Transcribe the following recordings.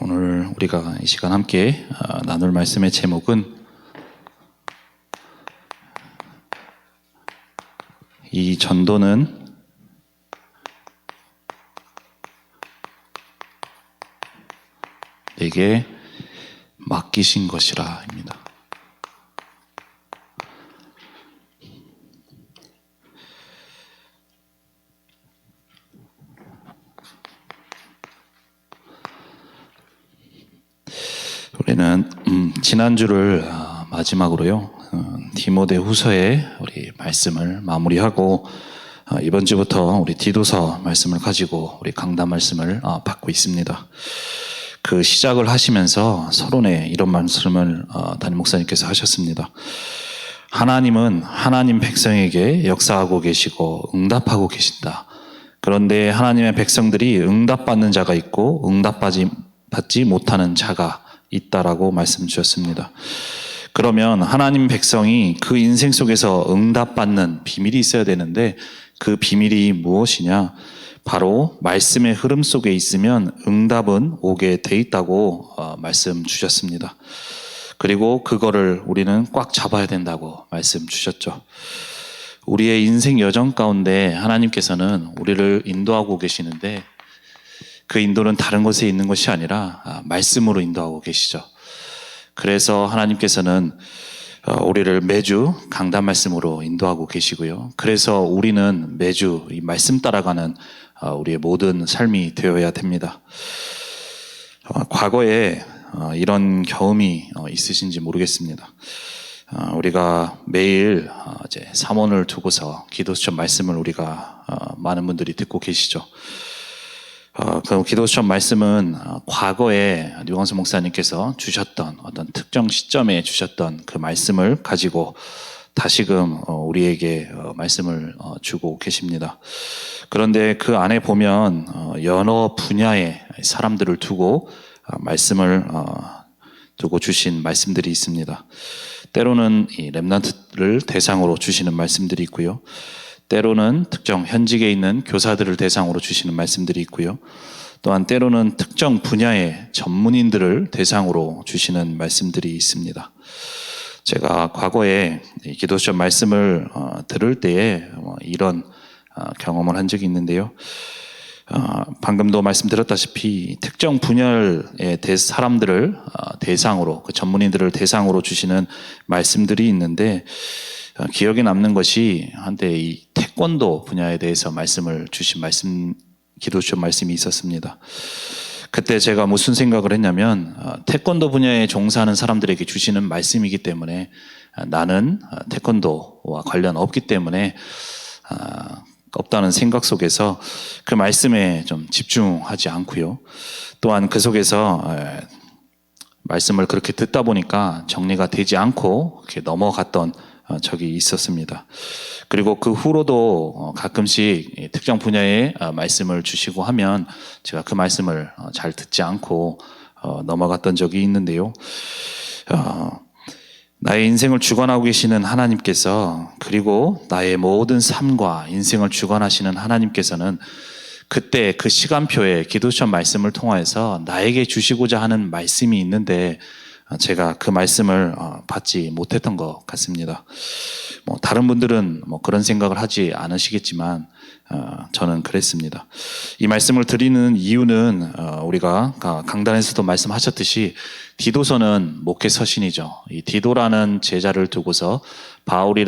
오늘 우리가 이 시간 함께 나눌 말씀의 제목은 이 전도는 내게 맡기신 것이라 입니다. 우리는 지난주를 마지막으로요 디모데후서의 우리 말씀을 마무리하고 이번 주부터 우리 디도서 말씀을 가지고 우리 강단 말씀을 받고 있습니다. 그 시작을 하시면서 서론에 이런 말씀을 담임 목사님께서 하셨습니다. 하나님은 하나님 백성에게 역사하고 계시고 응답하고 계신다. 그런데 하나님의 백성들이 응답받는 자가 있고 응답받지 못하는 자가 있다라고 말씀 주셨습니다. 그러면 하나님 백성이 그 인생 속에서 응답받는 비밀이 있어야 되는데 그 비밀이 무엇이냐? 바로 말씀의 흐름 속에 있으면 응답은 오게 돼 있다고 말씀 주셨습니다. 그리고 그거를 우리는 꽉 잡아야 된다고 말씀 주셨죠. 우리의 인생 여정 가운데 하나님께서는 우리를 인도하고 계시는데 그 인도는 다른 곳에 있는 것이 아니라 말씀으로 인도하고 계시죠. 그래서 하나님께서는 우리를 매주 강단 말씀으로 인도하고 계시고요. 그래서 우리는 매주 이 말씀 따라가는 우리의 모든 삶이 되어야 됩니다. 과거에 이런 경험이 있으신지 모르겠습니다. 우리가 매일 이제 삼원을 두고서 기도수첩 말씀을 우리가 많은 분들이 듣고 계시죠. 그 기도수첩 말씀은 과거에 류광수 목사님께서 주셨던 어떤 특정 시점에 주셨던 그 말씀을 가지고 다시금 우리에게 말씀을 주고 계십니다. 그런데 그 안에 보면 여러 분야의 사람들을 두고 말씀을 두고 주신 말씀들이 있습니다. 때로는 이 렘넌트를 대상으로 주시는 말씀들이 있고요. 때로는 특정 현직에 있는 교사들을 대상으로 주시는 말씀들이 있고요. 또한 때로는 특정 분야의 전문인들을 대상으로 주시는 말씀들이 있습니다. 제가 과거에 기도수첩 말씀을 들을 때에 이런 경험을 한 적이 있는데요. 방금도 말씀드렸다시피 특정 분야의 사람들을 대상으로, 그 전문인들을 대상으로 주시는 말씀들이 있는데 기억에 남는 것이 한때 이 태권도 분야에 대해서 말씀을 주신 기도수첩 말씀이 있었습니다. 그때 제가 무슨 생각을 했냐면 태권도 분야에 종사하는 사람들에게 주시는 말씀이기 때문에 나는 태권도와 관련 없기 때문에 없다는 생각 속에서 그 말씀에 좀 집중하지 않고요. 또한 그 속에서 말씀을 그렇게 듣다 보니까 정리가 되지 않고 이렇게 넘어갔던 적이 있었습니다. 그리고 그 후로도 가끔씩 특정 분야의 말씀을 주시고 하면 제가 그 말씀을 잘 듣지 않고 넘어갔던 적이 있는데요. 나의 인생을 주관하고 계시는 하나님께서, 그리고 나의 모든 삶과 인생을 주관하시는 하나님께서는 그때 그 시간표에 기도수첩 말씀을 통해서 나에게 주시고자 하는 말씀이 있는데 제가 그 말씀을 받지 못했던 것 같습니다. 다른 분들은 그런 생각을 하지 않으시겠지만 저는 그랬습니다. 이 말씀을 드리는 이유는 우리가 강단에서도 말씀하셨듯이 디도서는 목회 서신이죠. 이 디도라는 제자를 두고서 바울이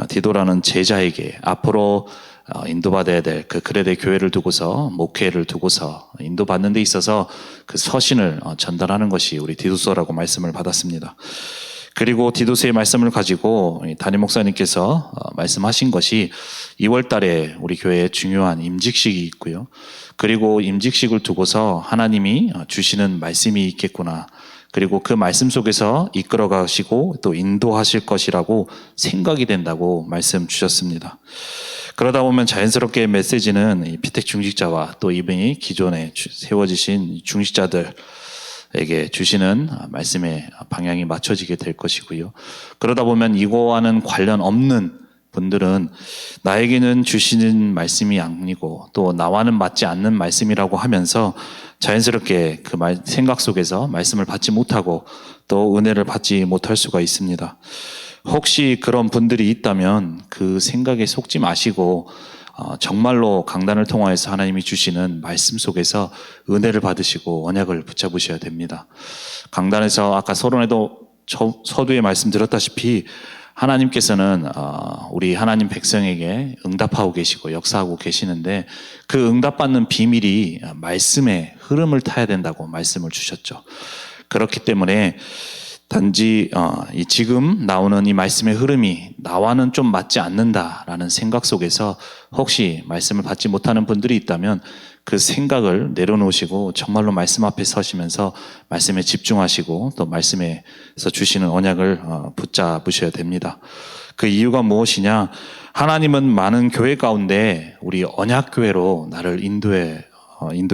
디도라는 제자에게 앞으로 인도받아야 될 그 그레데 교회를 두고서, 목회를 두고서 인도받는 데 있어서 그 서신을 전달하는 것이 우리 디도서라고 말씀을 받았습니다. 그리고 디도서의 말씀을 가지고 담임 목사님께서 말씀하신 것이 2월 달에 우리 교회에 중요한 임직식이 있고요. 그리고 임직식을 두고서 하나님이 주시는 말씀이 있겠구나. 그리고 그 말씀 속에서 이끌어 가시고 또 인도하실 것이라고 생각이 된다고 말씀 주셨습니다. 그러다 보면 자연스럽게 메시지는 이 피택 중직자와 또 이분이 기존에 세워지신 중직자들에게 주시는 말씀의 방향이 맞춰지게 될 것이고요. 그러다 보면 이거와는 관련 없는 분들은 나에게는 주시는 말씀이 아니고 또 나와는 맞지 않는 말씀이라고 하면서 자연스럽게 그 생각 속에서 말씀을 받지 못하고 또 은혜를 받지 못할 수가 있습니다. 혹시 그런 분들이 있다면 그 생각에 속지 마시고 정말로 강단을 통하여서 하나님이 주시는 말씀 속에서 은혜를 받으시고 언약을 붙잡으셔야 됩니다. 강단에서 아까 서두에 말씀드렸다시피 하나님께서는 우리 하나님 백성에게 응답하고 계시고 역사하고 계시는데 그 응답받는 비밀이 말씀의 흐름을 타야 된다고 말씀을 주셨죠. 그렇기 때문에 단지 지금 나오는 이 말씀의 흐름이 나와는 좀 맞지 않는다라는 생각 속에서 혹시 말씀을 받지 못하는 분들이 있다면 그 생각을 내려놓으시고 정말로 말씀 앞에 서시면서 말씀에 집중하시고 또 말씀에서 주시는 언약을 붙잡으셔야 됩니다. 그 이유가 무엇이냐? 하나님은 많은 교회 가운데 우리 언약교회로 나를 인도해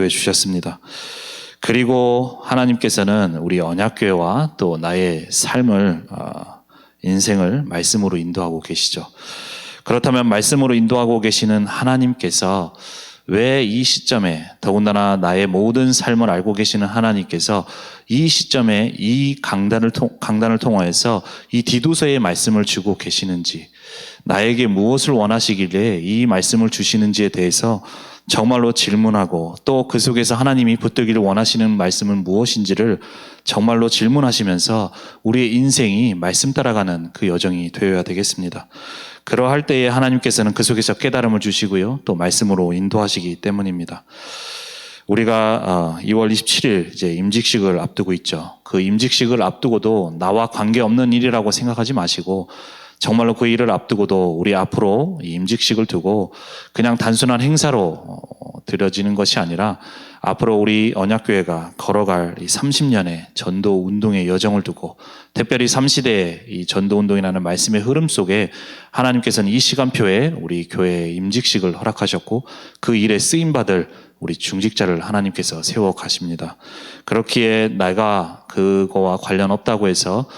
주셨습니다. 그리고 하나님께서는 우리 언약교회와 또 나의 삶을 인생을 말씀으로 인도하고 계시죠. 그렇다면 말씀으로 인도하고 계시는 하나님께서 왜 이 시점에 더군다나 나의 모든 삶을 알고 계시는 하나님께서 이 시점에 이 강단을 통하여서 이 디도서의 말씀을 주고 계시는지, 나에게 무엇을 원하시길래 이 말씀을 주시는지에 대해서 정말로 질문하고 또 그 속에서 하나님이 붙들기를 원하시는 말씀은 무엇인지를 정말로 질문하시면서 우리의 인생이 말씀 따라가는 그 여정이 되어야 되겠습니다. 그러할 때에 하나님께서는 그 속에서 깨달음을 주시고요, 또 말씀으로 인도하시기 때문입니다. 우리가 2월 27일 이제 임직식을 앞두고 있죠. 그 임직식을 앞두고도 나와 관계없는 일이라고 생각하지 마시고 정말로 그 일을 앞두고도 우리 앞으로 이 임직식을 두고 그냥 단순한 행사로 드려지는 것이 아니라 앞으로 우리 언약교회가 걸어갈 이 30년의 전도 운동의 여정을 두고 특별히 3시대의 이 전도 운동이라는 말씀의 흐름 속에 하나님께서는 이 시간표에 우리 교회의 임직식을 허락하셨고 그 일에 쓰임받을 우리 중직자를 하나님께서 세워 가십니다. 그렇기에 내가 그거와 관련 없다고 해서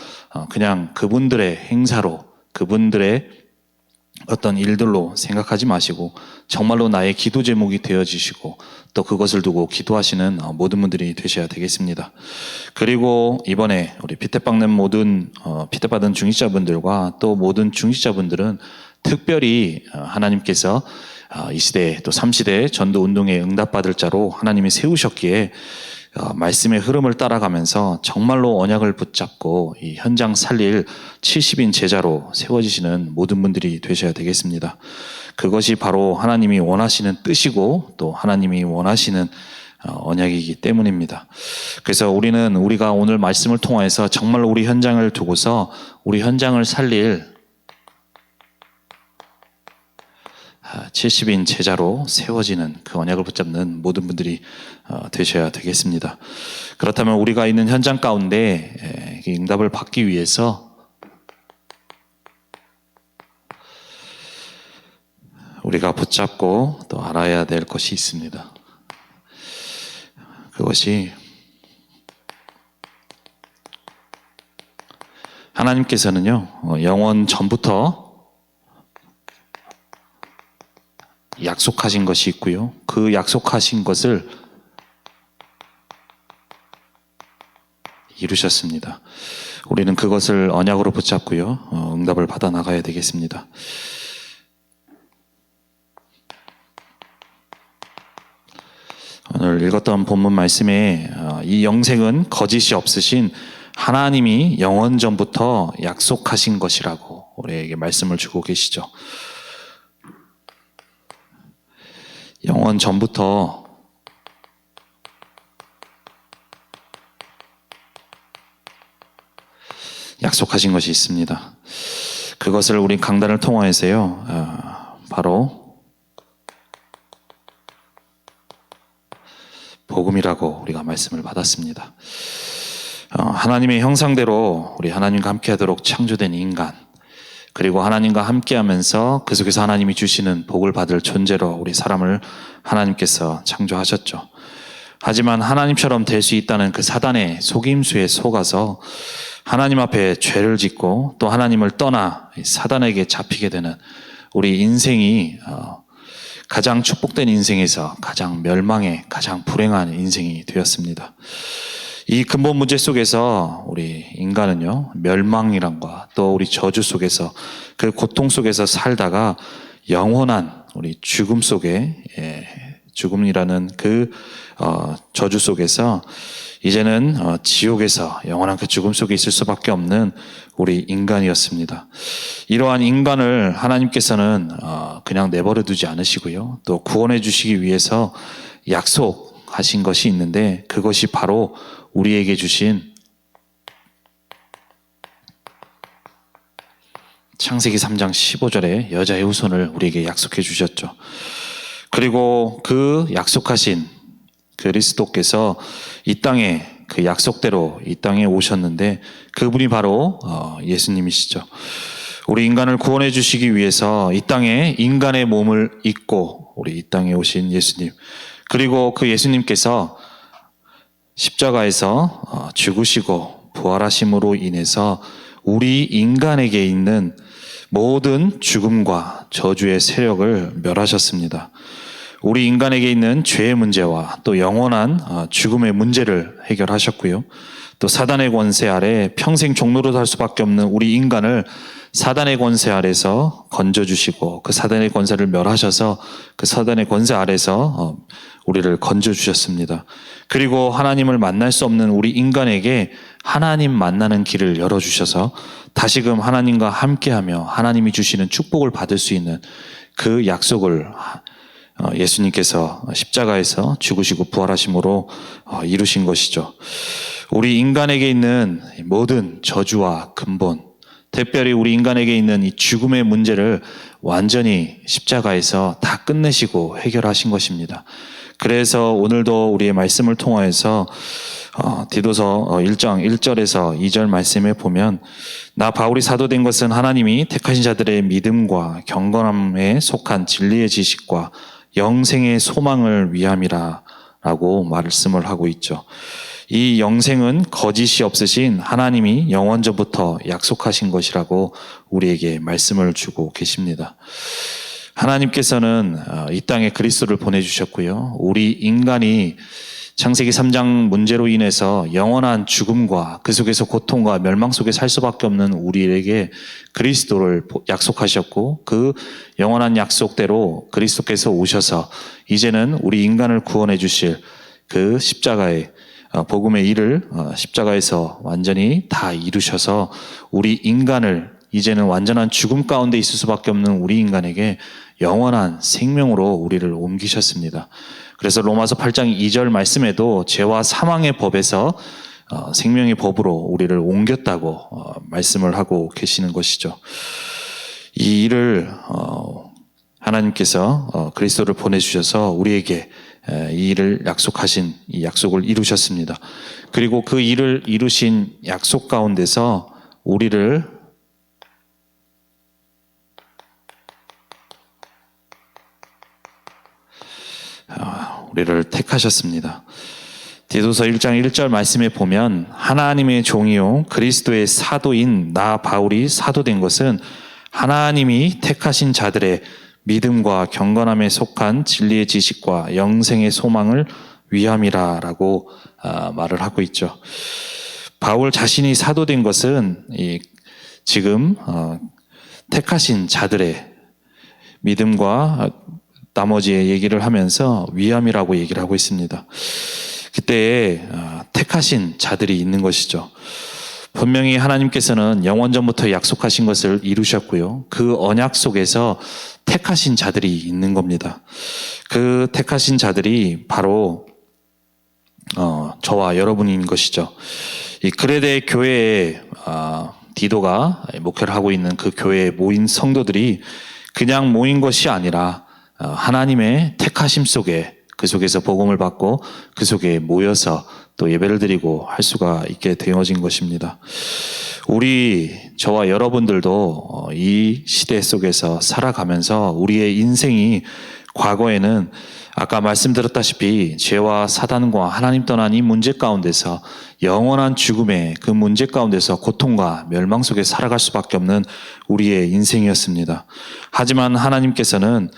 그냥 그분들의 행사로 그분들의 어떤 일들로 생각하지 마시고 정말로 나의 기도 제목이 되어주시고 또 그것을 두고 기도하시는 모든 분들이 되셔야 되겠습니다. 그리고 이번에 우리 피태받는 모든 피태받은 중직자분들과 또 모든 중직자분들은 특별히 하나님께서 이 시대 또 3시대 전도 운동에 응답받을 자로 하나님이 세우셨기에 말씀의 흐름을 따라가면서 정말로 언약을 붙잡고 이 현장 살릴 70인 제자로 세워지시는 모든 분들이 되셔야 되겠습니다. 그것이 바로 하나님이 원하시는 뜻이고 또 하나님이 원하시는 언약이기 때문입니다. 그래서 우리가 오늘 말씀을 통해서 정말로 우리 현장을 두고서 우리 현장을 살릴 70인 제자로 세워지는 그 언약을 붙잡는 모든 분들이 되셔야 되겠습니다. 그렇다면 우리가 있는 현장 가운데 응답을 받기 위해서 우리가 붙잡고 또 알아야 될 것이 있습니다. 그것이 하나님께서는요, 영원 전부터 약속하신 것이 있고요. 그 약속하신 것을 이루셨습니다. 우리는 그것을 언약으로 붙잡고요. 응답을 받아 나가야 되겠습니다. 오늘 읽었던 본문 말씀에 이 영생은 거짓이 없으신 하나님이 영원 전부터 약속하신 것이라고 우리에게 말씀을 주고 계시죠. 영원 전부터 약속하신 것이 있습니다. 그것을 우리 강단을 통하여서요, 바로 복음이라고 우리가 말씀을 받았습니다. 하나님의 형상대로 우리 하나님과 함께하도록 창조된 인간, 그리고 하나님과 함께하면서 그 속에서 하나님이 주시는 복을 받을 존재로 우리 사람을 하나님께서 창조하셨죠. 하지만 하나님처럼 될 수 있다는 그 사단의 속임수에 속아서 하나님 앞에 죄를 짓고 또 하나님을 떠나 사단에게 잡히게 되는 우리 인생이 가장 축복된 인생에서 가장 멸망의 가장 불행한 인생이 되었습니다. 이 근본 문제 속에서 우리 인간은요, 멸망이란과 또 우리 저주 속에서 그 고통 속에서 살다가 영원한 우리 죽음 속에, 죽음이라는 그 저주 속에서 이제는 지옥에서 영원한 그 죽음 속에 있을 수밖에 없는 우리 인간이었습니다. 이러한 인간을 하나님께서는 그냥 내버려 두지 않으시고요, 또 구원해 주시기 위해서 약속하신 것이 있는데, 그것이 바로 우리에게 주신 창세기 3장 15절에 여자의 후손을 우리에게 약속해 주셨죠. 그리고 그 약속하신 그리스도께서 이 땅에 그 약속대로 이 땅에 오셨는데, 그분이 바로 예수님이시죠. 우리 인간을 구원해 주시기 위해서 이 땅에 인간의 몸을 입고 우리 이 땅에 오신 예수님, 그리고 그 예수님께서 십자가에서 죽으시고 부활하심으로 인해서 우리 인간에게 있는 모든 죽음과 저주의 세력을 멸하셨습니다. 우리 인간에게 있는 죄의 문제와 또 영원한 죽음의 문제를 해결하셨고요, 또 사단의 권세 아래 평생 종로로 살 수밖에 없는 우리 인간을 사단의 권세 아래서 건져주시고, 그 사단의 권세를 멸하셔서 그 사단의 권세 아래서 우리를 건져주셨습니다. 그리고 하나님을 만날 수 없는 우리 인간에게 하나님 만나는 길을 열어주셔서 다시금 하나님과 함께하며 하나님이 주시는 축복을 받을 수 있는 그 약속을 예수님께서 십자가에서 죽으시고 부활하심으로 이루신 것이죠. 우리 인간에게 있는 모든 저주와 근본, 특별히 우리 인간에게 있는 이 죽음의 문제를 완전히 십자가에서 다 끝내시고 해결하신 것입니다. 그래서 오늘도 우리의 말씀을 통하여서 디도서 1장 1절에서 2절 말씀에 보면, 나 바울이 사도된 것은 하나님이 택하신 자들의 믿음과 경건함에 속한 진리의 지식과 영생의 소망을 위함이라 라고 말씀을 하고 있죠. 이 영생은 거짓이 없으신 하나님이 영원전부터 약속하신 것이라고 우리에게 말씀을 주고 계십니다. 하나님께서는 이 땅에 그리스도를 보내주셨고요, 우리 인간이 창세기 3장 문제로 인해서 영원한 죽음과 그 속에서 고통과 멸망 속에 살 수밖에 없는 우리에게 그리스도를 약속하셨고, 그 영원한 약속대로 그리스도께서 오셔서 이제는 우리 인간을 구원해 주실 그 십자가의 복음의 일을 십자가에서 완전히 다 이루셔서 우리 인간을 이제는 완전한 죽음 가운데 있을 수밖에 없는 우리 인간에게 영원한 생명으로 우리를 옮기셨습니다. 그래서 로마서 8장 2절 말씀에도 죄와 사망의 법에서 생명의 법으로 우리를 옮겼다고 말씀을 하고 계시는 것이죠. 이 일을 하나님께서 그리스도를 보내주셔서 우리에게 이 일을 약속하신 이 약속을 이루셨습니다. 그리고 그 일을 이루신 약속 가운데서 우리를 택하셨습니다. 디도서 1장 1절 말씀에 보면, 하나님의 종이요 그리스도의 사도인 나 바울이 사도된 것은 하나님이 택하신 자들의 믿음과 경건함에 속한 진리의 지식과 영생의 소망을 위함이라 라고 말을 하고 있죠. 바울 자신이 사도된 것은 지금 택하신 자들의 믿음과 나머지의 얘기를 하면서 위함이라고 얘기를 하고 있습니다. 그때에 택하신 자들이 있는 것이죠. 분명히 하나님께서는 영원전부터 약속하신 것을 이루셨고요, 그 언약 속에서 택하신 자들이 있는 겁니다. 그 택하신 자들이 바로 저와 여러분인 것이죠. 이 그레데 교회에 디도가 목회를 하고 있는 그 교회에 모인 성도들이 그냥 모인 것이 아니라 하나님의 택하심 속에, 그 속에서 복음을 받고 그 속에 모여서 또 예배를 드리고 할 수가 있게 되어진 것입니다. 저와 여러분들도 이 시대 속에서 살아가면서 우리의 인생이 과거에는 아까 말씀드렸다시피 죄와 사단과 하나님 떠난 이 문제 가운데서 영원한 죽음의 그 문제 가운데서 고통과 멸망 속에 살아갈 수밖에 없는 우리의 인생이었습니다. 하지만 하나님께서는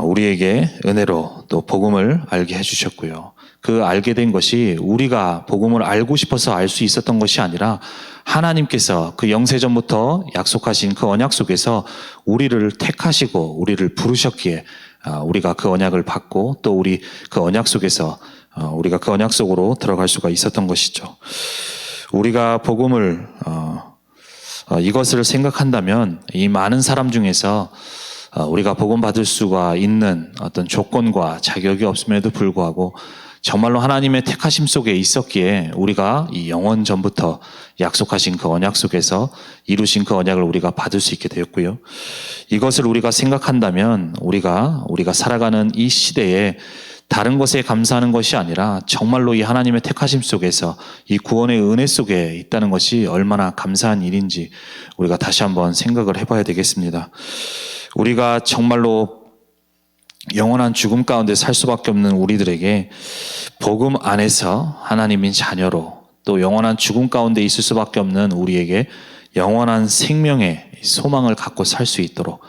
우리에게 은혜로 또 복음을 알게 해주셨고요. 그 알게 된 것이 우리가 복음을 알고 싶어서 알 수 있었던 것이 아니라 하나님께서 그 영세전부터 약속하신 그 언약 속에서 우리를 택하시고 우리를 부르셨기에 우리가 그 언약을 받고 또 우리 그 언약 속에서 우리가 그 언약 속으로 들어갈 수가 있었던 것이죠. 우리가 복음을 이것을 생각한다면 이 많은 사람 중에서 우리가 복음 받을 수가 있는 어떤 조건과 자격이 없음에도 불구하고 정말로 하나님의 택하심 속에 있었기에 우리가 이 영원 전부터 약속하신 그 언약 속에서 이루신 그 언약을 우리가 받을 수 있게 되었고요. 이것을 우리가 생각한다면 우리가 살아가는 이 시대에 다른 것에 감사하는 것이 아니라 정말로 이 하나님의 택하심 속에서 이 구원의 은혜 속에 있다는 것이 얼마나 감사한 일인지 우리가 다시 한번 생각을 해봐야 되겠습니다. 우리가 정말로 영원한 죽음 가운데 살 수밖에 없는 우리들에게 복음 안에서 하나님인 자녀로 또 영원한 죽음 가운데 있을 수밖에 없는 우리에게 영원한 생명의 소망을 갖고 살 수 있도록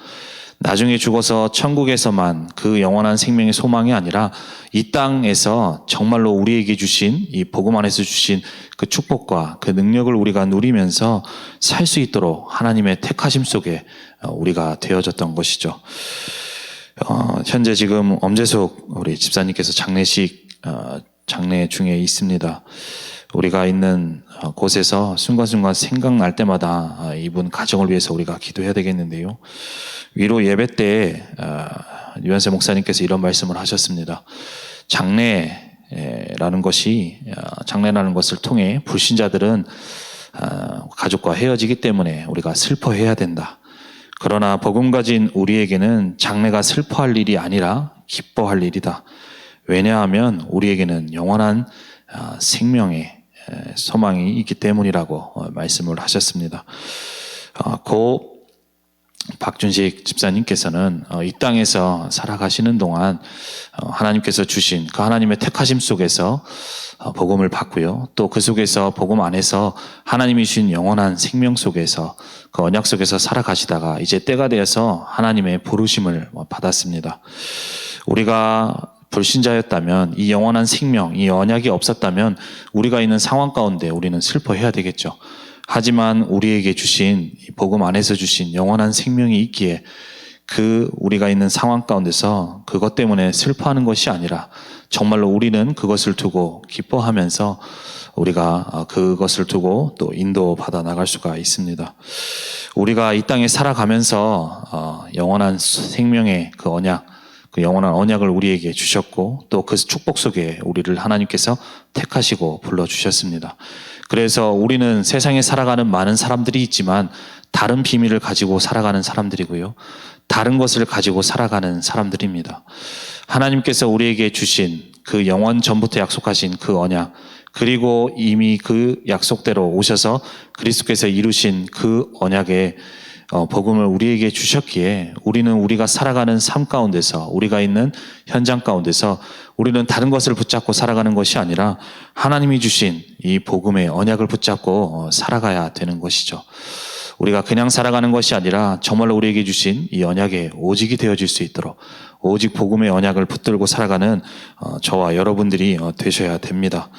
나중에 죽어서 천국에서만 그 영원한 생명의 소망이 아니라 이 땅에서 정말로 우리에게 주신 이 복음 안에서 주신 그 축복과 그 능력을 우리가 누리면서 살 수 있도록 하나님의 택하심 속에 우리가 되어졌던 것이죠. 현재 지금 엄재숙 우리 집사님께서 장례식 장례 중에 있습니다. 우리가 있는 곳에서 순간순간 생각날 때마다 이분 가정을 위해서 우리가 기도해야 되겠는데요. 위로 예배 때 유현세 목사님께서 이런 말씀을 하셨습니다. 장례라는 것을 통해 불신자들은 가족과 헤어지기 때문에 우리가 슬퍼해야 된다. 그러나 복음 가진 우리에게는 장례가 슬퍼할 일이 아니라 기뻐할 일이다. 왜냐하면 우리에게는 영원한 생명의 소망이 있기 때문이라고 말씀을 하셨습니다. 고 박준식 집사님께서는 이 땅에서 살아가시는 동안 하나님께서 주신 그 하나님의 택하심 속에서 복음을 받고요. 또 그 속에서 복음 안에서 하나님이 주신 영원한 생명 속에서 그 언약 속에서 살아가시다가 이제 때가 되어서 하나님의 부르심을 받았습니다. 우리가 불신자였다면 이 영원한 생명, 이 언약이 없었다면 우리가 있는 상황 가운데 우리는 슬퍼해야 되겠죠. 하지만 우리에게 주신 복음 안에서 주신 영원한 생명이 있기에 그 우리가 있는 상황 가운데서 그것 때문에 슬퍼하는 것이 아니라 정말로 우리는 그것을 두고 기뻐하면서 우리가 그것을 두고 또 인도받아 나갈 수가 있습니다. 우리가 이 땅에 살아가면서 영원한 생명의 그 언약, 그 영원한 언약을 우리에게 주셨고 또 그 축복 속에 우리를 하나님께서 택하시고 불러주셨습니다. 그래서 우리는 세상에 살아가는 많은 사람들이 있지만 다른 비밀을 가지고 살아가는 사람들이고요. 다른 것을 가지고 살아가는 사람들입니다. 하나님께서 우리에게 주신 그 영원 전부터 약속하신 그 언약, 그리고 이미 그 약속대로 오셔서 그리스도께서 이루신 그 언약의 복음을 우리에게 주셨기에 우리는 우리가 살아가는 삶 가운데서 우리가 있는 현장 가운데서 우리는 다른 것을 붙잡고 살아가는 것이 아니라 하나님이 주신 이 복음의 언약을 붙잡고 살아가야 되는 것이죠. 우리가 그냥 살아가는 것이 아니라 정말로 우리에게 주신 이 언약의 오직이 되어질 수 있도록 오직 복음의 언약을 붙들고 살아가는 저와 여러분들이 되셔야 됩니다.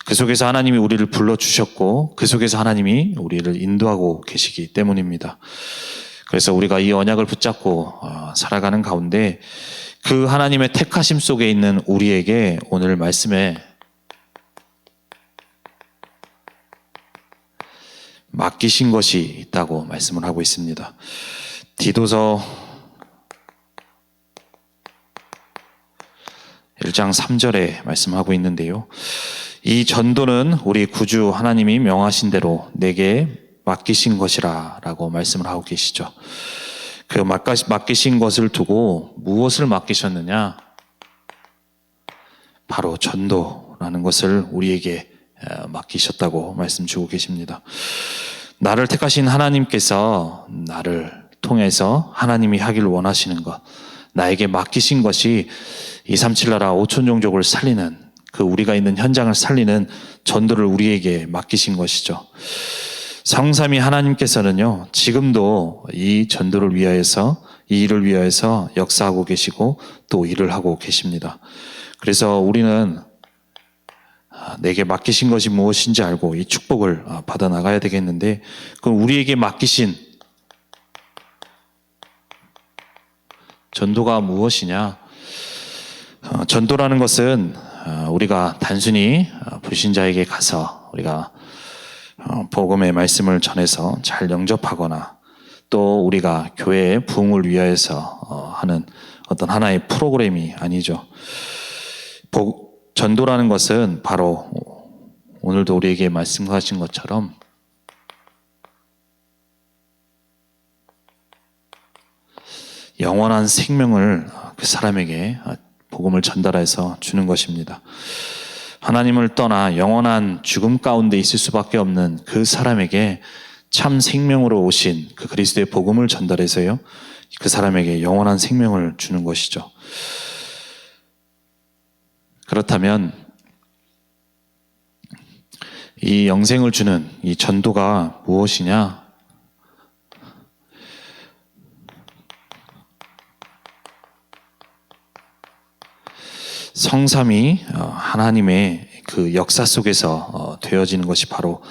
그 속에서 하나님이 우리를 불러주셨고 그 속에서 하나님이 우리를 인도하고 계시기 때문입니다. 그래서 우리가 이 언약을 붙잡고 살아가는 가운데 그 하나님의 택하심 속에 있는 우리에게 오늘 말씀에 맡기신 것이 있다고 말씀을 하고 있습니다. 디도서 1장 3절에 말씀하고 있는데요. 이 전도는 우리 구주 하나님이 명하신 대로 내게 맡기신 것이라 라고 말씀을 하고 계시죠. 그 맡기신 것을 두고 무엇을 맡기셨느냐? 바로 전도라는 것을 우리에게 맡기셨다고 말씀 주고 계십니다. 나를 택하신 하나님께서 나를 통해서 하나님이 하길 원하시는 것, 나에게 맡기신 것이 237 나라 5천 종족을 살리는 그 우리가 있는 현장을 살리는 전도를 우리에게 맡기신 것이죠. 성삼위 하나님께서는요, 지금도 이 전도를 위하여서, 이 일을 위하여서 역사하고 계시고 또 일을 하고 계십니다. 그래서 우리는 내게 맡기신 것이 무엇인지 알고 이 축복을 받아 나가야 되겠는데, 그럼 우리에게 맡기신 전도가 무엇이냐? 전도라는 것은 우리가 단순히 불신자에게 가서 우리가 복음의 말씀을 전해서 잘 영접하거나 또 우리가 교회의 부흥을 위하여서 하는 어떤 하나의 프로그램이 아니죠. 전도라는 것은 바로 오늘도 우리에게 말씀하신 것처럼 영원한 생명을 그 사람에게 복음을 전달해서 주는 것입니다. 하나님을 떠나 영원한 죽음 가운데 있을 수밖에 없는 그 사람에게 참 생명으로 오신 그 그리스도의 복음을 전달해서요, 그 사람에게 영원한 생명을 주는 것이죠. 그렇다면 이 영생을 주는 이 전도가 무엇이냐? 성삼위 하나님의 그 역사 속에서 되어지는 것이 바로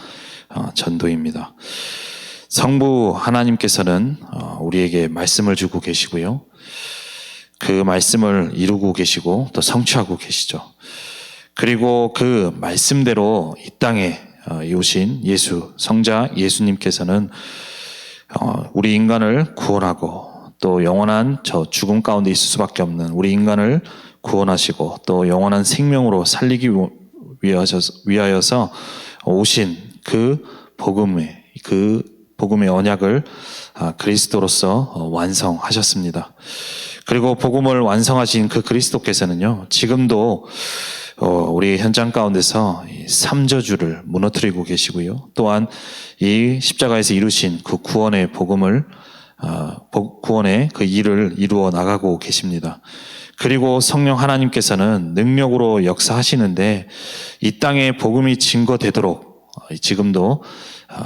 전도입니다. 성부 하나님께서는 우리에게 말씀을 주고 계시고요, 그 말씀을 이루고 계시고 또 성취하고 계시죠. 그리고 그 말씀대로 이 땅에 오신 예수, 성자 예수님께서는 우리 인간을 구원하고 또 영원한 저 죽음 가운데 있을 수밖에 없는 우리 인간을 구원하시고 또 영원한 생명으로 살리기 위하여서 오신 그 복음의 언약을 그리스도로서 완성하셨습니다. 그리고 복음을 완성하신 그 그리스도께서는요, 지금도 우리 현장 가운데서 삼저주를 무너뜨리고 계시고요, 또한 이 십자가에서 이루신 그 구원의 복음을 구원의 그 일을 이루어 나가고 계십니다. 그리고 성령 하나님께서는 능력으로 역사하시는데 이 땅에 복음이 증거되도록 지금도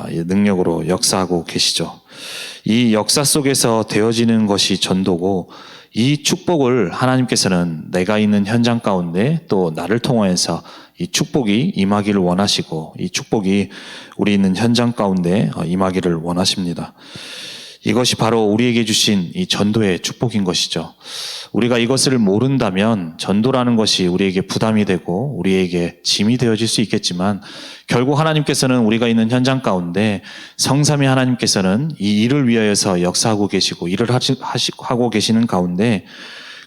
능력으로 역사하고 계시죠. 이 역사 속에서 되어지는 것이 전도고, 이 축복을 하나님께서는 내가 있는 현장 가운데 또 나를 통하여서 이 축복이 임하기를 원하시고, 이 축복이 우리 있는 현장 가운데 임하기를 원하십니다. 이것이 바로 우리에게 주신 이 전도의 축복인 것이죠. 우리가 이것을 모른다면 전도라는 것이 우리에게 부담이 되고 우리에게 짐이 되어질 수 있겠지만, 결국 하나님께서는 우리가 있는 현장 가운데 성삼위 하나님께서는 이 일을 위하여서 역사하고 계시고 일을 하고 계시는 가운데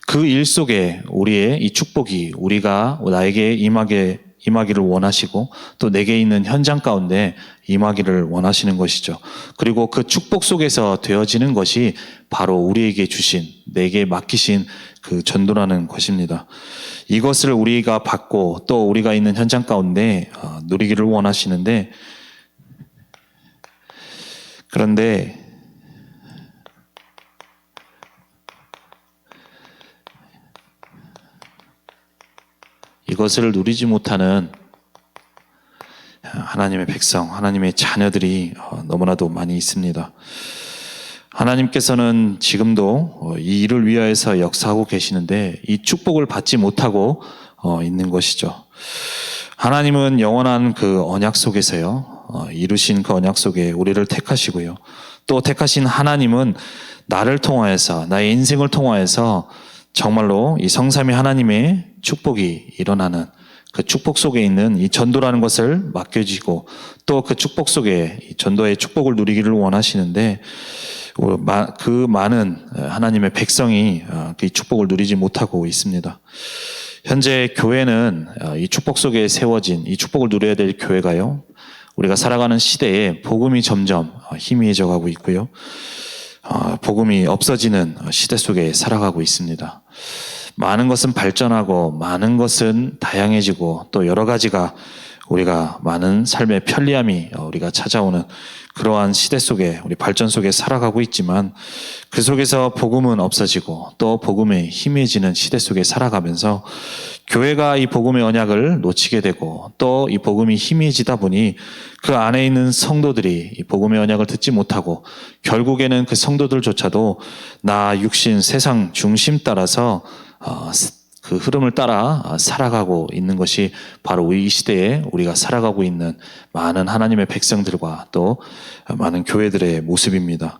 그 일 속에 우리의 이 축복이 우리가 나에게 임하기를 원하시고 또 내게 있는 현장 가운데 임하기를 원하시는 것이죠. 그리고 그 축복 속에서 되어지는 것이 바로 우리에게 주신, 내게 맡기신 그 전도라는 것입니다. 이것을 우리가 받고 또 우리가 있는 현장 가운데 누리기를 원하시는데, 그런데 이것을 누리지 못하는 하나님의 백성, 하나님의 자녀들이 너무나도 많이 있습니다. 하나님께서는 지금도 이 일을 위하여서 역사하고 계시는데 이 축복을 받지 못하고 있는 것이죠. 하나님은 영원한 그 언약 속에서요, 이루신 그 언약 속에 우리를 택하시고요, 또 택하신 하나님은 나를 통하여서, 나의 인생을 통하여서 정말로 이 성삼위 하나님의 축복이 일어나는 그 축복 속에 있는 이 전도라는 것을 맡겨지고 또 그 축복 속에 이 전도의 축복을 누리기를 원하시는데, 그 많은 하나님의 백성이 그 축복을 누리지 못하고 있습니다. 현재 교회는 이 축복 속에 세워진 이 축복을 누려야 될 교회가요, 우리가 살아가는 시대에 복음이 점점 희미해져 가고 있고요, 복음이 없어지는 시대 속에 살아가고 있습니다. 많은 것은 발전하고 많은 것은 다양해지고 또 여러 가지가 우리가 많은 삶의 편리함이 우리가 찾아오는 그러한 시대 속에, 우리 발전 속에 살아가고 있지만 그 속에서 복음은 없어지고 또 복음이 희미해지는 시대 속에 살아가면서 교회가 이 복음의 언약을 놓치게 되고 또 이 복음이 희미해지다 보니 그 안에 있는 성도들이 이 복음의 언약을 듣지 못하고 결국에는 그 성도들조차도 나 육신 세상 중심 따라서 그 흐름을 따라 살아가고 있는 것이 바로 이 시대에 우리가 살아가고 있는 많은 하나님의 백성들과 또 많은 교회들의 모습입니다.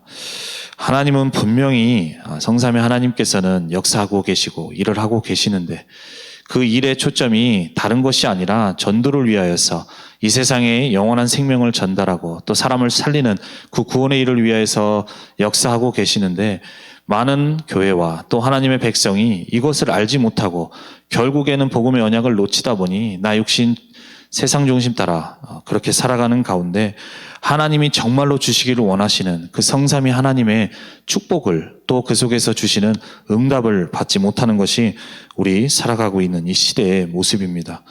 하나님은 분명히 성삼위 하나님께서는 역사하고 계시고 일을 하고 계시는데 그 일의 초점이 다른 것이 아니라 전도를 위하여서 이 세상에 영원한 생명을 전달하고 또 사람을 살리는 그 구원의 일을 위하여서 역사하고 계시는데 많은 교회와 또 하나님의 백성이 이것을 알지 못하고 결국에는 복음의 언약을 놓치다 보니 나 육신 세상 중심 따라 그렇게 살아가는 가운데 하나님이 정말로 주시기를 원하시는 그 성삼위 하나님의 축복을 또 그 속에서 주시는 응답을 받지 못하는 것이 우리 살아가고 있는 이 시대의 모습입니다.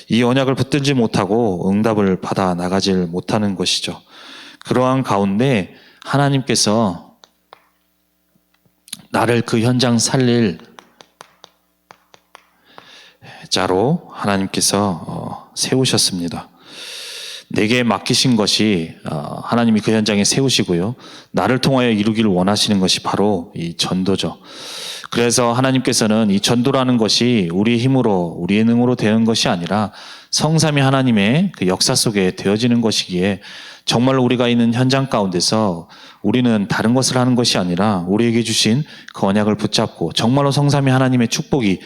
이 언약을 붙들지 못하고 응답을 받아 나가질 못하는 것이죠. 그러한 가운데 하나님께서 나를 그 현장 살릴 자로 하나님께서 세우셨습니다. 내게 맡기신 것이 하나님이 그 현장에 세우시고요. 나를 통하여 이루기를 원하시는 것이 바로 이 전도죠. 그래서 하나님께서는 이 전도라는 것이 우리의 힘으로 우리의 능으로 되는 것이 아니라 성삼위 하나님의 그 역사 속에 되어지는 것이기에 정말로 우리가 있는 현장 가운데서 우리는 다른 것을 하는 것이 아니라 우리에게 주신 그 언약을 붙잡고 정말로 성삼위 하나님의 축복이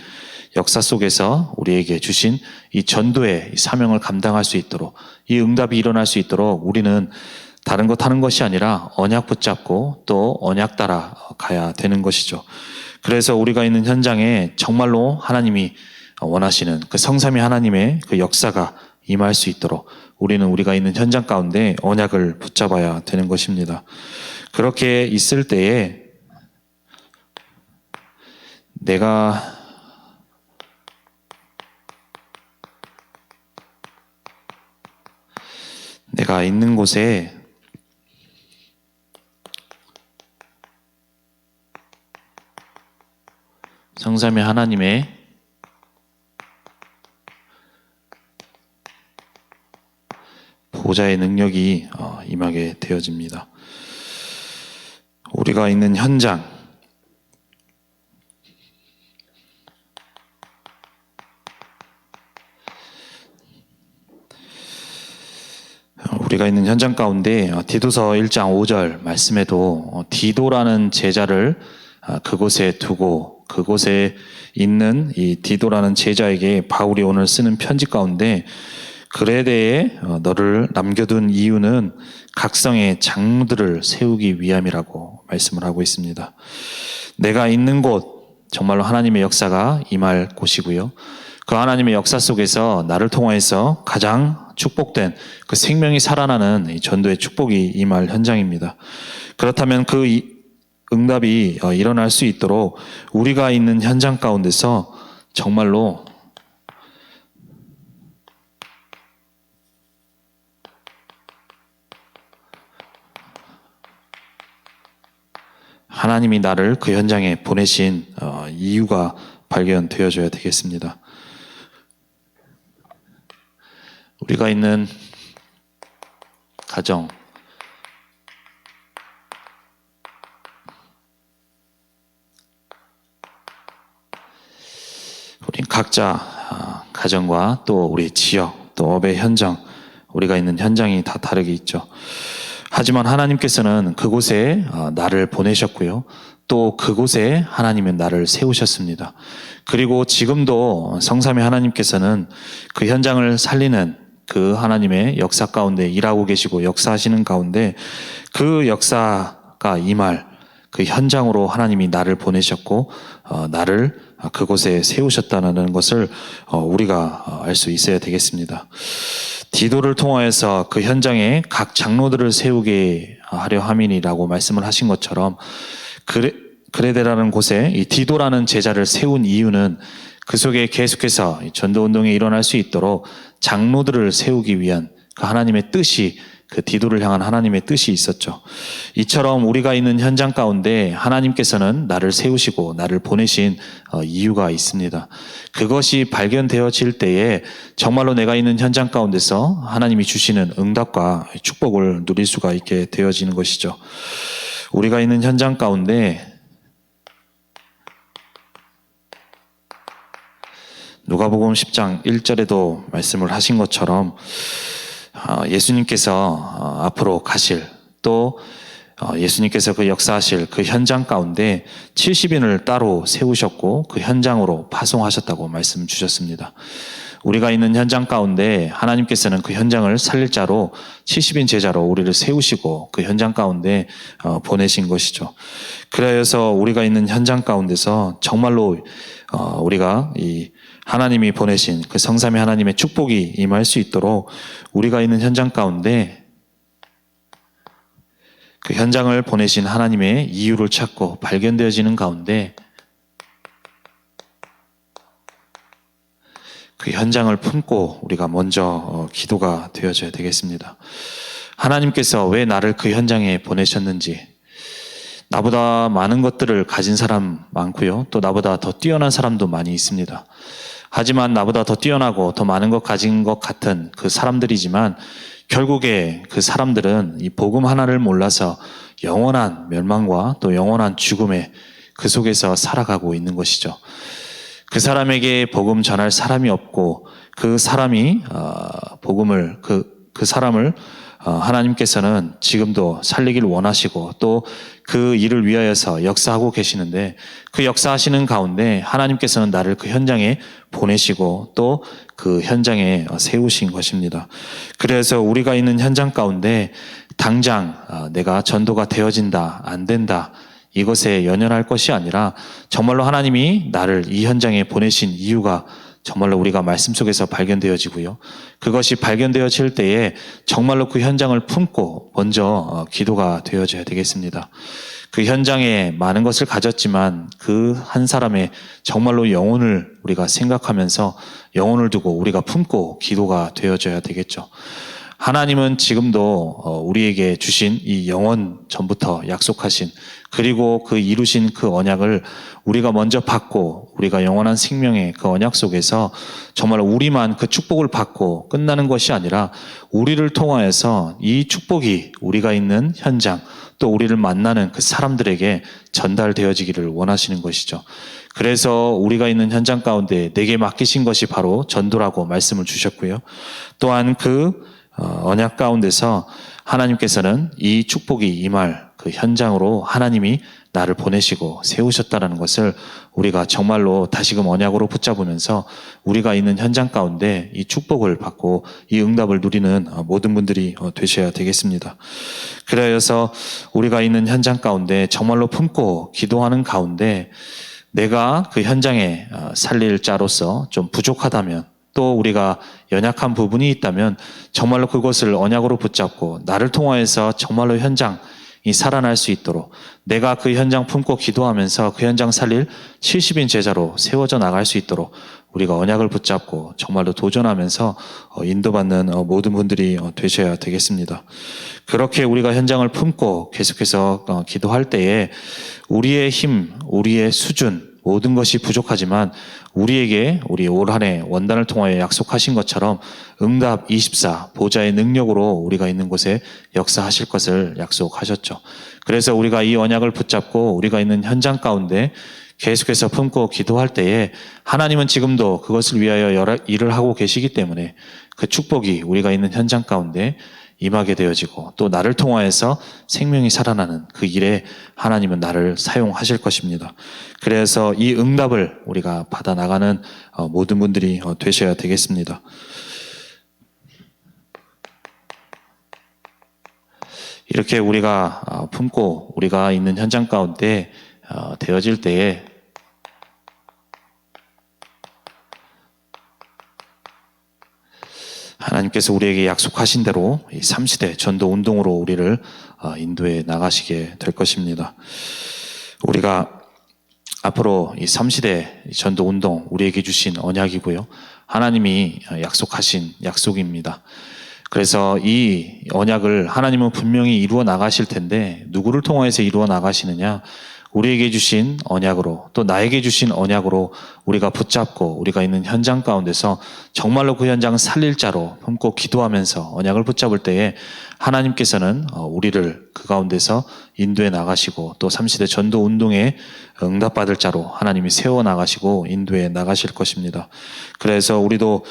역사 속에서 우리에게 주신 이 전도의 사명을 감당할 수 있도록 이 응답이 일어날 수 있도록 우리는 다른 것 하는 것이 아니라 언약 붙잡고 또 언약 따라 가야 되는 것이죠. 그래서 우리가 있는 현장에 정말로 하나님이 원하시는 그 성삼위 하나님의 그 역사가 임할 수 있도록 우리는 우리가 있는 현장 가운데 언약을 붙잡아야 되는 것입니다. 그렇게 있을 때에 내가 있는 곳에 성삼위 하나님의 보좌의 능력이 임하게 되어집니다. 우리가 있는 현장, 우리가 있는 현장 가운데 디도서 1장 5절 말씀에도 디도라는 제자를 그곳에 두고 그곳에 있는 이 디도라는 제자에게 바울이 오늘 쓰는 편지 가운데 글에 대해 너를 남겨둔 이유는 각성의 장로들을 세우기 위함이라고 말씀을 하고 있습니다. 내가 있는 곳 정말로 하나님의 역사가 임할 곳이고요. 그 하나님의 역사 속에서 나를 통하여서 가장 축복된 그 생명이 살아나는 이 전도의 축복이 임할 현장입니다. 그렇다면 그 응답이 일어날 수 있도록 우리가 있는 현장 가운데서 정말로 하나님이 나를 그 현장에 보내신 이유가 발견되어져야 되겠습니다. 우리가 있는 가정, 우리 각자 가정과 또 우리 지역, 또 업의 현장, 우리가 있는 현장이 다 다르게 있죠. 하지만 하나님께서는 그곳에 나를 보내셨고요. 또 그곳에 하나님은 나를 세우셨습니다. 그리고 지금도 성삼위 하나님께서는 그 현장을 살리는 그 하나님의 역사 가운데 일하고 계시고 역사하시는 가운데 그 역사가 임할 그 현장으로 하나님이 나를 보내셨고 나를 그곳에 세우셨다는 것을 우리가 알 수 있어야 되겠습니다. 디도를 통하여서 그 현장에 각 장로들을 세우게 하려 함이니라고 말씀을 하신 것처럼 그레데라는 곳에 이 디도라는 제자를 세운 이유는 그 속에 계속해서 전도운동이 일어날 수 있도록 장로들을 세우기 위한 그 하나님의 뜻이 그 디도를 향한 하나님의 뜻이 있었죠. 이처럼 우리가 있는 현장 가운데 하나님께서는 나를 세우시고 나를 보내신 이유가 있습니다. 그것이 발견되어질 때에 정말로 내가 있는 현장 가운데서 하나님이 주시는 응답과 축복을 누릴 수가 있게 되어지는 것이죠. 우리가 있는 현장 가운데 누가복음 10장 1절에도 말씀을 하신 것처럼 예수님께서 앞으로 가실 또 예수님께서 그 역사하실 그 현장 가운데 70인을 따로 세우셨고 그 현장으로 파송하셨다고 말씀 주셨습니다. 우리가 있는 현장 가운데 하나님께서는 그 현장을 살릴 자로 70인 제자로 우리를 세우시고 그 현장 가운데 보내신 것이죠. 그래서 우리가 있는 현장 가운데서 정말로 우리가 이 하나님이 보내신 그 성삼위 하나님의 축복이 임할 수 있도록 우리가 있는 현장 가운데 그 현장을 보내신 하나님의 이유를 찾고 발견되어지는 가운데 그 현장을 품고 우리가 먼저 기도가 되어져야 되겠습니다. 하나님께서 왜 나를 그 현장에 보내셨는지, 나보다 많은 것들을 가진 사람 많고요. 또 나보다 더 뛰어난 사람도 많이 있습니다. 하지만 나보다 더 뛰어나고 더 많은 것 가진 것 같은 그 사람들이지만 결국에 그 사람들은 이 복음 하나를 몰라서 영원한 멸망과 또 영원한 죽음의 그 속에서 살아가고 있는 것이죠. 그 사람에게 복음 전할 사람이 없고 그 사람이 복음을 그 사람을 하나님께서는 지금도 살리기를 원하시고 또 그 일을 위하여서 역사하고 계시는데 그 역사하시는 가운데 하나님께서는 나를 그 현장에 보내시고 또 그 현장에 세우신 것입니다. 그래서 우리가 있는 현장 가운데 당장 내가 전도가 되어진다, 안 된다 이것에 연연할 것이 아니라 정말로 하나님이 나를 이 현장에 보내신 이유가 정말로 우리가 말씀 속에서 발견되어지고요. 그것이 발견되어질 때에 정말로 그 현장을 품고 먼저 기도가 되어져야 되겠습니다. 그 현장에 많은 것을 가졌지만 그 한 사람의 정말로 영혼을 우리가 생각하면서 영혼을 두고 우리가 품고 기도가 되어져야 되겠죠. 하나님은 지금도 우리에게 주신 이 영원 전부터 약속하신 그리고 그 이루신 그 언약을 우리가 먼저 받고 우리가 영원한 생명의 그 언약 속에서 정말 우리만 그 축복을 받고 끝나는 것이 아니라 우리를 통하여서 이 축복이 우리가 있는 현장 또 우리를 만나는 그 사람들에게 전달되어지기를 원하시는 것이죠. 그래서 우리가 있는 현장 가운데 내게 맡기신 것이 바로 전도라고 말씀을 주셨고요. 또한 그 언약 가운데서 하나님께서는 이 축복이 임할 그 현장으로 하나님이 나를 보내시고 세우셨다는 것을 우리가 정말로 다시금 언약으로 붙잡으면서 우리가 있는 현장 가운데 이 축복을 받고 이 응답을 누리는 모든 분들이 되셔야 되겠습니다. 그래서 우리가 있는 현장 가운데 정말로 품고 기도하는 가운데 내가 그 현장에 살릴 자로서 좀 부족하다면 또 우리가 연약한 부분이 있다면 정말로 그것을 언약으로 붙잡고 나를 통하여서 정말로 현장이 살아날 수 있도록 내가 그 현장 품고 기도하면서 그 현장 살릴 70인 제자로 세워져 나갈 수 있도록 우리가 언약을 붙잡고 정말로 도전하면서 인도받는 모든 분들이 되셔야 되겠습니다. 그렇게 우리가 현장을 품고 계속해서 기도할 때에 우리의 힘, 우리의 수준 모든 것이 부족하지만 우리에게 우리 올 한 해 원단을 통하여 약속하신 것처럼 응답 24 보좌의 능력으로 우리가 있는 곳에 역사하실 것을 약속하셨죠. 그래서 우리가 이 언약을 붙잡고 우리가 있는 현장 가운데 계속해서 품고 기도할 때에 하나님은 지금도 그것을 위하여 여러 일을 하고 계시기 때문에 그 축복이 우리가 있는 현장 가운데 임하게 되어지고 또 나를 통하여서 생명이 살아나는 그 일에 하나님은 나를 사용하실 것입니다. 그래서 이 응답을 우리가 받아 나가는 모든 분들이 되셔야 되겠습니다. 이렇게 우리가 품고 우리가 있는 현장 가운데 되어질 때에 하나님께서 우리에게 약속하신 대로 이 3시대 전도 운동으로 우리를 인도해 나가시게 될 것입니다. 우리가 앞으로 이 3시대 전도 운동 우리에게 주신 언약이고요. 하나님이 약속하신 약속입니다. 그래서 이 언약을 하나님은 분명히 이루어 나가실 텐데 누구를 통하여서 이루어 나가시느냐? 우리에게 주신 언약으로, 또 나에게 주신 언약으로 우리가 붙잡고 우리가 있는 현장 가운데서 정말로 그 현장을 살릴 자로 품고 기도하면서 언약을 붙잡을 때에 하나님께서는 우리를 그 가운데서 인도해 나가시고 또 3시대 전도 운동에 응답받을 자로 하나님이 세워 나가시고 인도해 나가실 것입니다. 그래서 우리가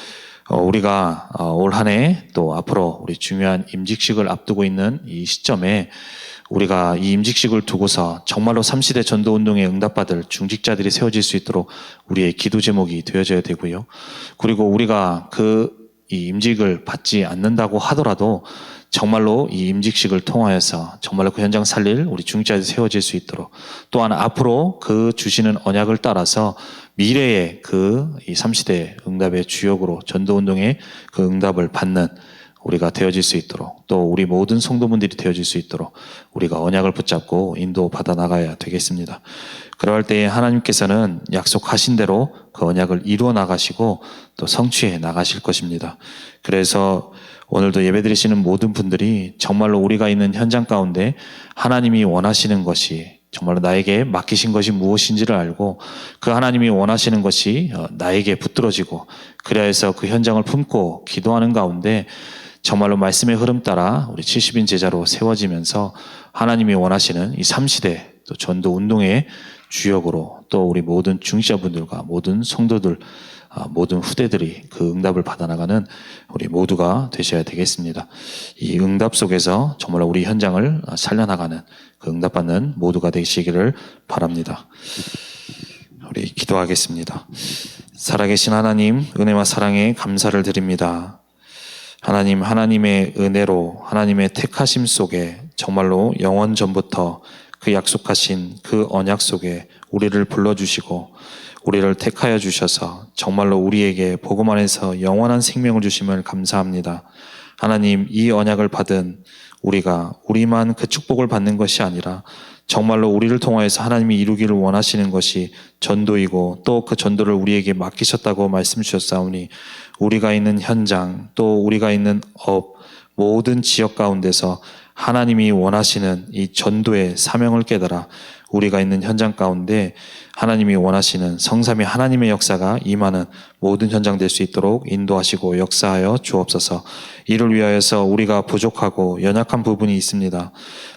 올 한 해 또 앞으로 우리 중요한 임직식을 앞두고 있는 이 시점에 우리가 이 임직식을 두고서 정말로 3시대 전도운동에 응답받을 중직자들이 세워질 수 있도록 우리의 기도 제목이 되어져야 되고요. 그리고 우리가 이 임직을 받지 않는다고 하더라도 정말로 이 임직식을 통하여서 정말로 그 현장 살릴 우리 중직자들이 세워질 수 있도록, 또한 앞으로 그 주시는 언약을 따라서 미래의 이 3시대 응답의 주역으로 전도운동의 그 응답을 받는 우리가 되어질 수 있도록, 또 우리 모든 성도분들이 되어질 수 있도록 우리가 언약을 붙잡고 인도받아 나가야 되겠습니다. 그럴 때에 하나님께서는 약속하신 대로 그 언약을 이루어 나가시고 또 성취해 나가실 것입니다. 그래서 오늘도 예배드리시는 모든 분들이 정말로 우리가 있는 현장 가운데 하나님이 원하시는 것이, 정말로 나에게 맡기신 것이 무엇인지를 알고 그 하나님이 원하시는 것이 나에게 붙들어지고, 그래야 해서 그 현장을 품고 기도하는 가운데 정말로 말씀의 흐름 따라 우리 70인 제자로 세워지면서 하나님이 원하시는 이 3시대 또 전도 운동의 주역으로, 또 우리 모든 중직자분들과 모든 성도들, 모든 후대들이 그 응답을 받아나가는 우리 모두가 되셔야 되겠습니다. 이 응답 속에서 정말로 우리 현장을 살려나가는 그 응답받는 모두가 되시기를 바랍니다. 우리 기도하겠습니다. 살아계신 하나님, 은혜와 사랑에 감사를 드립니다. 하나님, 하나님의 은혜로, 하나님의 택하심 속에 정말로 영원 전부터 그 약속하신 그 언약 속에 우리를 불러주시고 우리를 택하여 주셔서 정말로 우리에게 복음 안에서 영원한 생명을 주심을 감사합니다. 하나님, 이 언약을 받은 우리만 그 축복을 받는 것이 아니라 정말로 우리를 통하여서 하나님이 이루기를 원하시는 것이 전도이고, 또 그 전도를 우리에게 맡기셨다고 말씀 주셨사오니 우리가 있는 현장, 또 우리가 있는 모든 지역 가운데서 하나님이 원하시는 이 전도의 사명을 깨달아 우리가 있는 현장 가운데 하나님이 원하시는 성삼위 하나님의 역사가 임하는 모든 현장 될 수 있도록 인도하시고 역사하여 주옵소서. 이를 위하여서 우리가 부족하고 연약한 부분이 있습니다.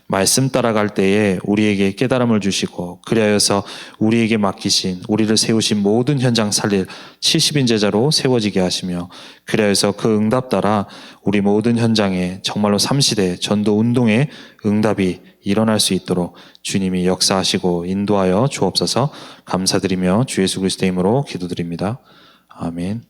말씀 따라갈 때에 우리에게 깨달음을 주시고, 그리하여서 우리에게 맡기신, 우리를 세우신 모든 현장 살릴 70인 제자로 세워지게 하시며, 그리하여서 그 응답 따라 우리 모든 현장에 정말로 3시대 전도 운동의 응답이 일어날 수 있도록 주님이 역사하시고 인도하여 주옵소서. 감사드리며 주 예수 그리스도의 이름으로 기도드립니다. 아멘.